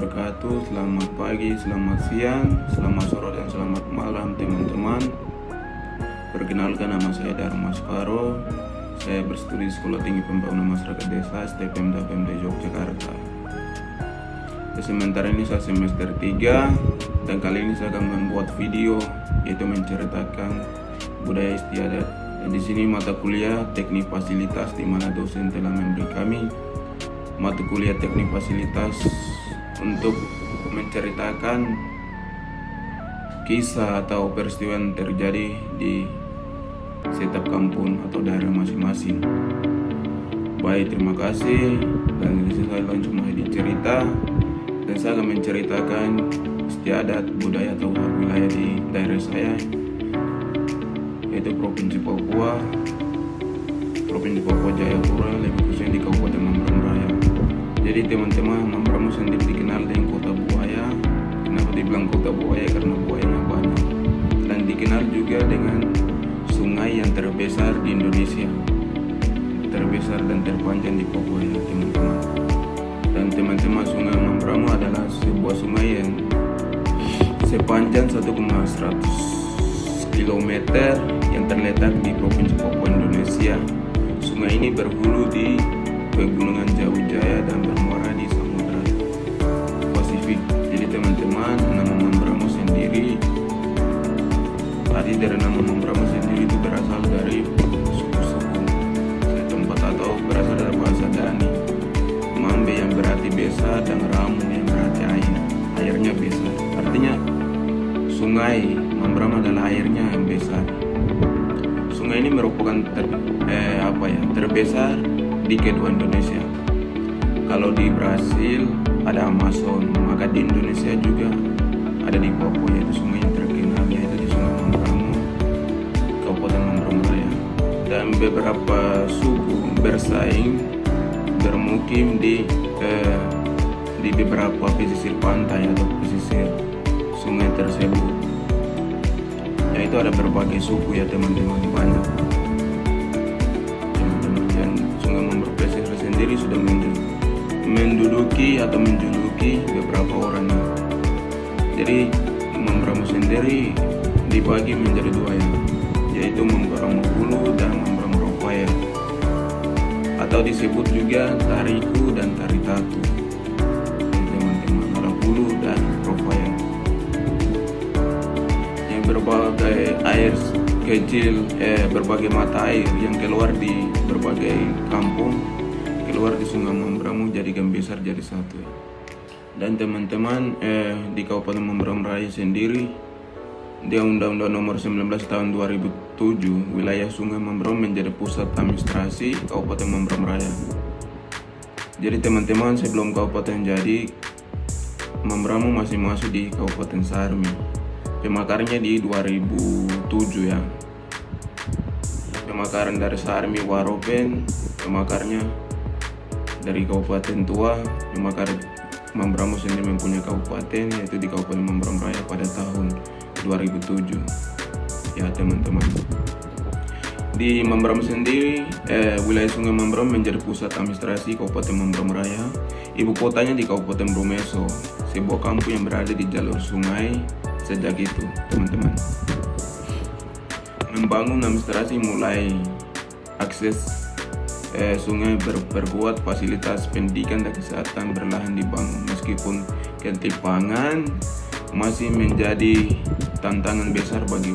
wabarakatuh. Selamat pagi, selamat siang, selamat sore, dan selamat malam teman-teman. Perkenalkan, nama saya Darmas Faro. Saya berstudi Sekolah Tinggi Pembangunan Masyarakat Desa STPMDA PMD Yogyakarta. Sementara ini saya semester 3 dan kali ini saya akan membuat video yaitu menceritakan budaya istiadat. Dan di sini mata kuliah teknik fasilitas di mana dosen telah memberi kami mata kuliah teknik fasilitas untuk menceritakan kisah atau peristiwa yang terjadi di setiap kampung atau daerah masing-masing. Baik, terima kasih. Dan di sini saya langsung mulai cerita dan saya akan menceritakan istiadat budaya atau wilayah di daerah saya, yaitu Provinsi Papua Jayapura, lebih khususnya di Kabupaten Mambramo Raya. Jadi teman-teman, Mambramo sendiri dikenal dengan kota buaya. Kenapa dibilang kota buaya? Karena buayanya banyak. Dan dikenal juga dengan sungai yang terbesar di Indonesia, terbesar dan terpanjang di Papua ya teman-teman. Dan teman-teman, Sungai Mambramo adalah sebuah sungai yang sepanjang 1,100 km yang terletak di Provinsi Papua Indonesia. Sungai ini berhulu di Pegunungan Jauh Jaya dan bermuara di Samudra Pasifik. Jadi teman-teman, nama Mambramo sendiri, arti dari nama Mambramo sendiri itu berasal dari suku-suku setempat atau berasal dari bahasa Dani. Mambe yang berarti besar dan Ramu yang berarti air. Airnya besar. Artinya sungai Mambramo adalah airnya yang besar. Sungai ini merupakan terbesar di kedua Indonesia. Kalau di Brasil ada Amazon, maka di Indonesia juga ada di Papua, yaitu sungai yang terkenal, yaitu di Sungai Mambramo, Kabupaten Mambramo Raya. Dan beberapa suku bersaing bermukim di beberapa pesisir pantai atau pesisir sungai tersebut. Yaitu ada berbagai suku ya teman-teman, banyak. Sendiri sudah menduduki atau menjuluki beberapa orang. Jadi Mambramo sendiri dibagi menjadi dua ya, yaitu Mambramo Hulu dan Mambramo Rofaya, atau disebut juga Tariku dan Taritatu. Teman-teman, ada Hulu dan Rofaya. Yang berbagai air kecil, berbagai mata air yang keluar di berbagai kampung, keluar di Sungai Mambramo jadikan besar jadi satu ya. Dan teman-teman, di Kabupaten Mambramo Raya sendiri, di Undang-Undang Nomor 19 Tahun 2007, wilayah Sungai Mambramo menjadi pusat administrasi Kabupaten Mambramo Raya. Jadi teman-teman, sebelum kabupaten jadi, Mambramo masih masuk di Kabupaten Sarmi. Pemakarnya di 2007 ya. Pemakaran dari Sarmi Waropen, pemakarnya dari Kabupaten Tua. Pemakar Mambramo sendiri mempunyai kabupaten, yaitu di Kabupaten Mambramo Raya pada tahun 2007 ya teman-teman. Di Mambramo sendiri, wilayah Sungai Mambramo menjadi pusat administrasi Kabupaten Mambramo Raya. Ibu kotanya di Kabupaten Bromeso, sebuah kampung yang berada di jalur sungai. Sejak itu teman-teman, membangun administrasi mulai akses sungai, berbuat fasilitas pendidikan dan kesehatan berlahan dibangun, meskipun ketimpangan masih menjadi tantangan besar bagi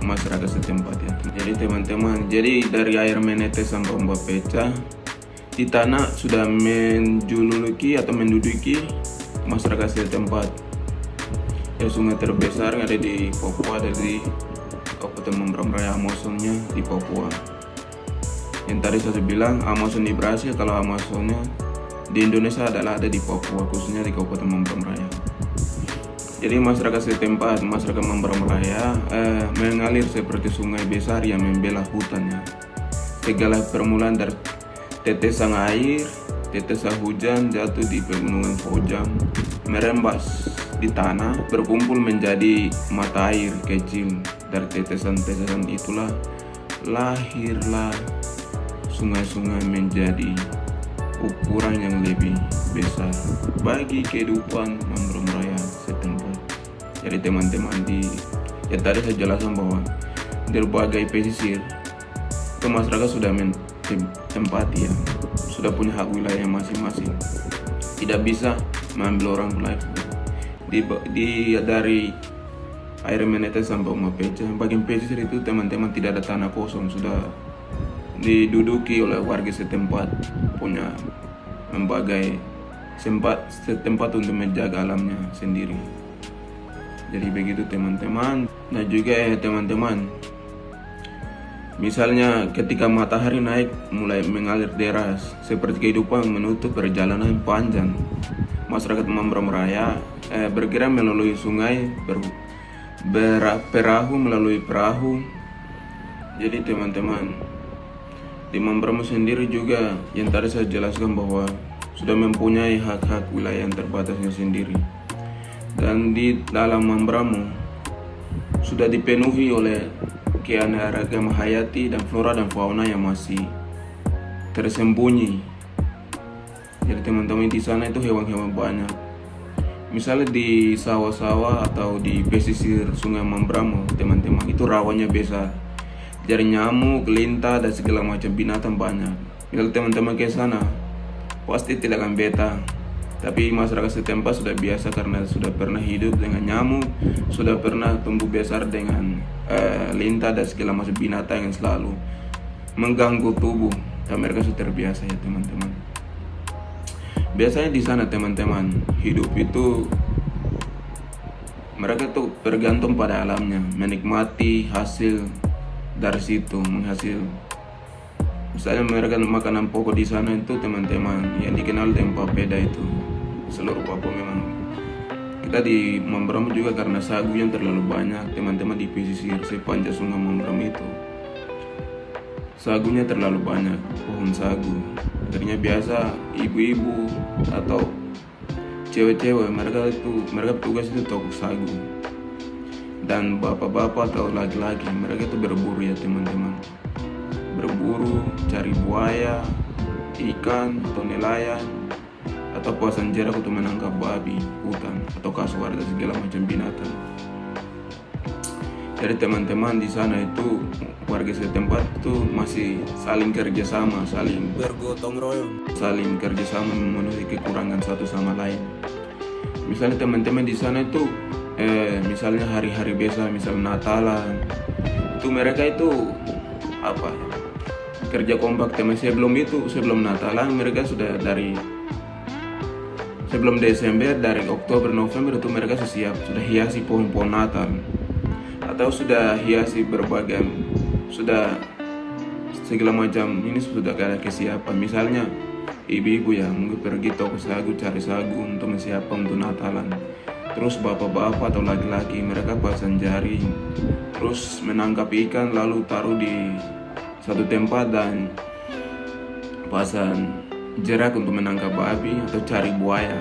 masyarakat setempat ya. Jadi teman-teman, jadi dari air menetes sampai ombak pecah, di tanah sudah menjuluki atau menduduki masyarakat setempat. Ya, sungai terbesar yang ada di Papua ada di Kabupaten Mambramo Raya, Amazonnya di Papua. Yang tadi saya bilang Amazon di Brasil, kalau Amazonnya di Indonesia adalah ada di Papua, khususnya di Kabupaten Mambramo Raya. Jadi masyarakat setempat, masyarakat Mambramo Raya mengalir seperti sungai besar yang membela hutannya. Segala permulaan dari tetesan air, tetesan hujan jatuh di pegunungan Fojang, merembas di tanah, berkumpul menjadi mata air kecil. Dari tetesan-tetesan itulah lahirlah sungai-sungai menjadi ukuran yang lebih besar bagi kehidupan Mambramo Raya setempat. Jadi teman-teman, ya tadi saya jelaskan bahwa di berbagai pesisir itu masyarakat sudah tempati ya, sudah punya hak wilayah masing-masing, tidak bisa mengambil orang lain. Dari air menetes sampai Uma Peca, bagian pesisir itu teman-teman tidak ada tanah kosong, sudah diduduki oleh warga setempat, punya berbagai setempat untuk menjaga alamnya sendiri. Jadi begitu teman-teman. Nah juga ya teman-teman, misalnya ketika matahari naik mulai mengalir deras, seperti kehidupan menutup perjalanan panjang, masyarakat Mambramo Raya bergerak melalui sungai, perahu melalui perahu. Jadi teman-teman, di Mambramo sendiri juga yang tadi saya jelaskan bahwa sudah mempunyai hak-hak wilayah yang terbatasnya sendiri. Dan di dalam Mambramo sudah dipenuhi oleh keanekaragaman hayati dan flora dan fauna yang masih tersembunyi. Jadi teman-teman, di sana itu hewan-hewan banyak. Misalnya di sawah-sawah atau di pesisir Sungai Mambramo, teman-teman, itu rawannya besar. Jadi nyamuk, lintah dan segala macam binatang banyak. Kalau teman-teman ke sana, pasti tidak akan betah. Tapi masyarakat setempat sudah biasa karena sudah pernah hidup dengan nyamuk, sudah pernah tumbuh besar dengan lintah dan segala macam binatang yang selalu mengganggu tubuh. Dan mereka sudah terbiasa ya teman-teman. Biasanya di sana teman-teman, hidup itu mereka tuh bergantung pada alamnya, menikmati hasil dari situ, menghasil. Misalnya mereka makanan pokok di sana itu teman-teman yang dikenal dengan papeda itu. Seluruh Papua memang. Kita di Mambramo juga karena sagu yang terlalu banyak teman-teman di pesisir sepanjang Sungai Mambramo itu. Sagunya terlalu banyak, pohon sagu. Akhirnya biasa ibu-ibu atau cewek-cewek mereka tugas itu tokok sagu. Dan bapak-bapak atau laki-laki mereka itu berburu ya teman-teman. Berburu, cari buaya, ikan atau nelayan, atau pasang jerak untuk menangkap babi hutan atau kasuar dan segala macam binatang. Jadi teman-teman, di sana itu warga setempat itu masih saling kerjasama, saling bergotong royong, saling kerjasama memenuhi kekurangan satu sama lain. Misalnya teman-teman di sana itu misalnya hari-hari biasa, misalnya Natalan, itu mereka itu kerja kompak teman. Sebelum Natalan mereka sudah sebelum Desember, dari Oktober November itu mereka sudah hiasi pohon-pohon Natal, atau sudah hiasi sudah segala macam ini sudah ada kesiapan. Misalnya ibu-ibu ya mungkin pergi toko sagu cari sagu untuk menyiapkan untuk Natalan. Terus bapak-bapak atau laki-laki mereka pasang jaring, terus menangkap ikan lalu taruh di satu tempat dan pasang jerak untuk menangkap babi atau cari buaya.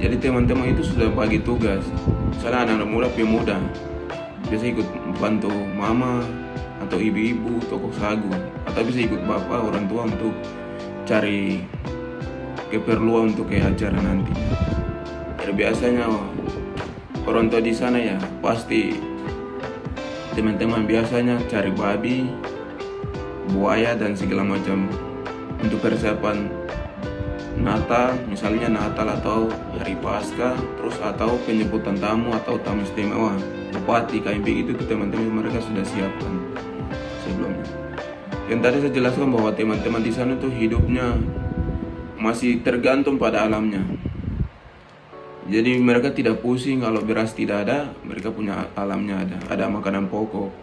Jadi teman-teman itu sudah bagi tugas. Misalnya anak-anak muda bisa ikut bantu mama atau ibu-ibu toko sagu, atau bisa ikut bapak orang tua untuk cari keperluan untuk ke acara nanti. Jadi biasanya orang tua di sana ya pasti teman-teman biasanya cari babi, buaya dan segala macam untuk persiapan Natal, misalnya Natal atau hari Paskah, terus atau penyebutan tamu atau tamu istimewa, bupati, KMP itu teman-teman mereka sudah siapkan sebelumnya. Yang tadi saya jelaskan bahwa teman-teman di sana tuh hidupnya masih tergantung pada alamnya. Jadi mereka tidak pusing kalau beras tidak ada, mereka punya alamnya ada makanan pokok,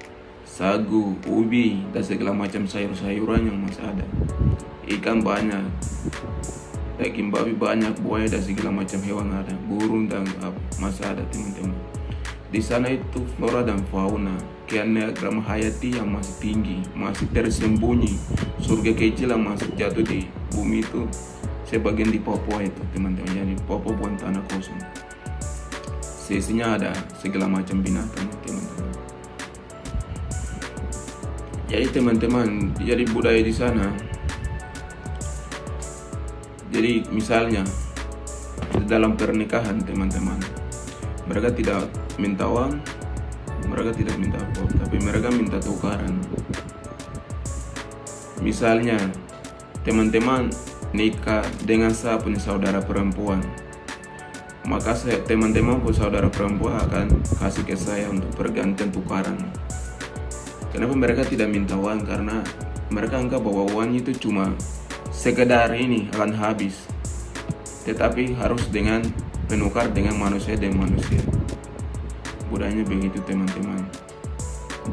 sagu, ubi dan segala macam sayur-sayuran yang masih ada. Ikan banyak, daging babi banyak, buaya dan segala macam hewan ada, burung dan masih ada teman-teman. Di sana itu flora dan fauna, keanekaragaman hayati yang masih tinggi, masih tersembunyi. Surga kecil yang masih jatuh di bumi itu sebagian di Papua itu teman-teman. Jadi Papua bukan tanah kosong. Sisinya ada segala macam binatang teman-teman. Jadi teman-teman, jadi budaya di sana Jadi misalnya dalam pernikahan teman-teman, mereka tidak minta uang, mereka tidak minta apa, tapi mereka minta tukaran. Misalnya teman-teman nikah dengan saya punya saudara perempuan, maka teman-teman punya saudara perempuan akan kasih ke saya untuk pergantian tukaran. Kenapa mereka tidak minta uang? Karena mereka anggap bahwa uang itu cuma sekedar ini akan habis, tetapi harus dengan penukar dengan manusia dengan manusia. Budayanya begitu teman-teman.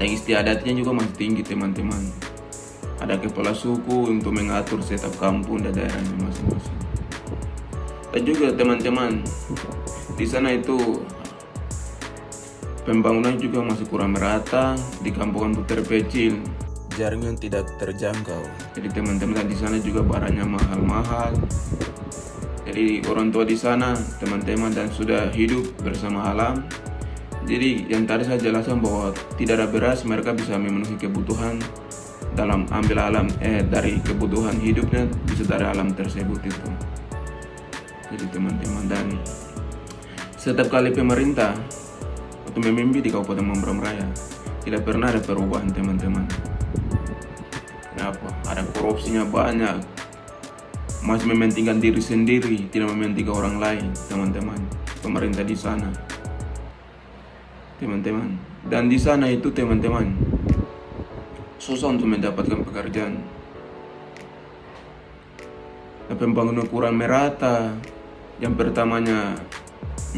Dan istiadatnya juga masih tinggi teman-teman. Ada kepala suku untuk mengatur setiap kampung dan daerahnya masing-masing. Dan juga teman-teman, di sana itu pembangunan juga masih kurang merata. Di kampung-kampung terpencil jaringan tidak terjangkau. Jadi teman-teman di sana juga barangnya mahal-mahal. Jadi orang tua di sana teman-teman dan sudah hidup bersama alam. Jadi yang tadi saya jelaskan bahwa tidak ada beras, mereka bisa memenuhi kebutuhan dalam ambil alam dari kebutuhan hidupnya bisa dari alam tersebut itu. Jadi teman-teman, dan setiap kali pemerintah atau memimpin di Kabupaten Mamberamo Raya tidak pernah ada perubahan teman-teman. Kenapa? Ada korupsinya banyak, masih mementingkan diri sendiri, tidak mementingkan orang lain teman-teman. Pemerintah di sana teman-teman, dan di sana itu teman-teman susah untuk mendapatkan pekerjaan. Dan pembangunan kurang merata. Yang pertamanya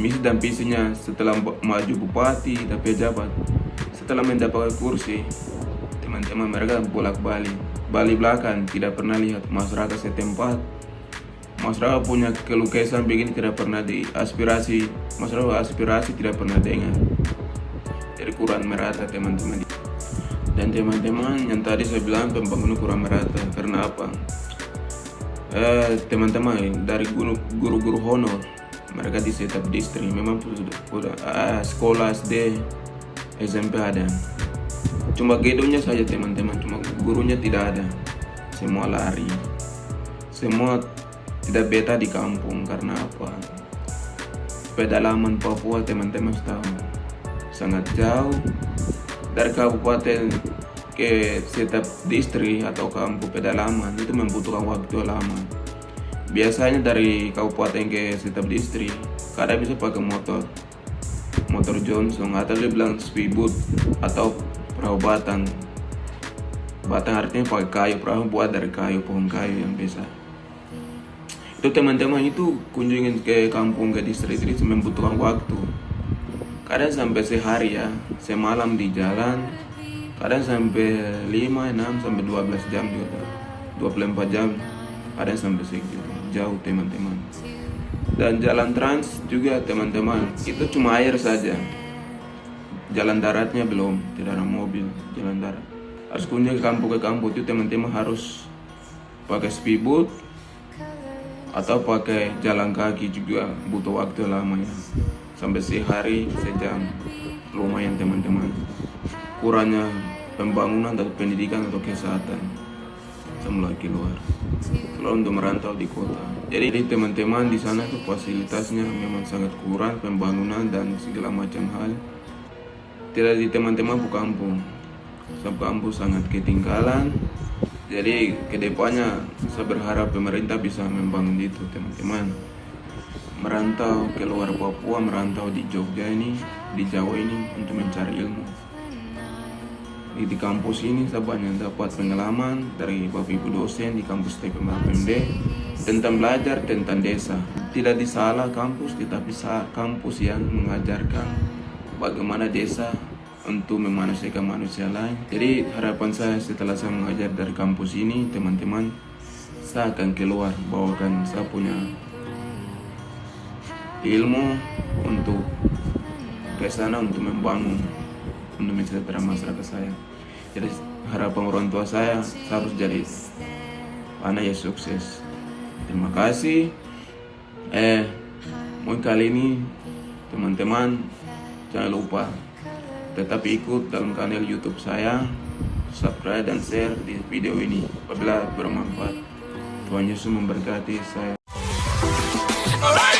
misi dan visinya setelah maju bupati dan pejabat, setelah mendapatkan kursi teman-teman mereka bolak-balik belakang, tidak pernah lihat masyarakat setempat. Masyarakat punya keluh kesah begini tidak pernah diaspirasi, masyarakat aspirasi tidak pernah dengar. Jadi kurang merata teman-teman. Dan teman-teman yang tadi saya bilang pembangunan kurang merata karena apa? Teman-teman dari guru-guru honor mereka di setiap distrik memang sudah sekolah SD, SMP ada. Cuma gedungnya saja teman-teman, cuma gurunya tidak ada. Semua lari, semua tidak betah di kampung karena apa? Pedalaman Papua teman-teman tahu sangat jauh dari kabupaten ke setiap distrik atau kampung pedalaman itu membutuhkan waktu lama. Biasanya dari kabupaten ke setiap distrik kadang bisa pakai motor Johnson atau dia bilang speedboat atau perahu batang. Batang artinya pakai kayu, perahu buat dari kayu, pohon kayu yang biasa. Itu teman-teman itu kunjungin ke kampung ke distrik itu membutuhkan waktu. Kadang sampai sehari ya, semalam di jalan, kadang sampai 5, 6, sampai 12 jam juga, 24 jam, kadang sampai segitu, jauh teman-teman. Dan jalan trans juga teman-teman, itu cuma air saja. Jalan daratnya belum, tidak ada mobil, jalan darat. Harus kunjung ke kampung itu teman-teman harus pakai speedboat atau pakai jalan kaki juga butuh waktu lama ya. Sampai sehari, sejam, lumayan teman-teman. Kurangnya pembangunan atau pendidikan atau kesehatan sama lagi keluar untuk merantau di kota. Jadi teman-teman di sana tuh fasilitasnya memang sangat kurang, pembangunan dan segala macam hal. Tidak di teman-teman bu kampung, kampung sangat ketinggalan. Jadi kedepannya saya berharap pemerintah bisa membangun itu teman-teman. Merantau keluar Papua, merantau di Jogja ini, di Jawa ini untuk mencari ilmu. Di kampus ini saya banyak dapat pengalaman dari Bapak Ibu dosen di kampus TPMD tentang belajar tentang desa. Tidak disalah kampus, tetapi kampus yang mengajarkan bagaimana desa untuk memanusiakan manusia lain. Jadi harapan saya setelah saya mengajar dari kampus ini, teman-teman, saya akan keluar bawakan saya punya ilmu untuk ke sana untuk membangun, untuk mensejahtera masyarakat saya. Jadi harapan orang tua saya harus jadi anak yang sukses. Terima kasih. Mungkin kali ini teman-teman jangan lupa tetap ikut dalam kanal YouTube saya, subscribe dan share di video ini apabila bermanfaat. Tuhan Yesus memberkati saya. Alright.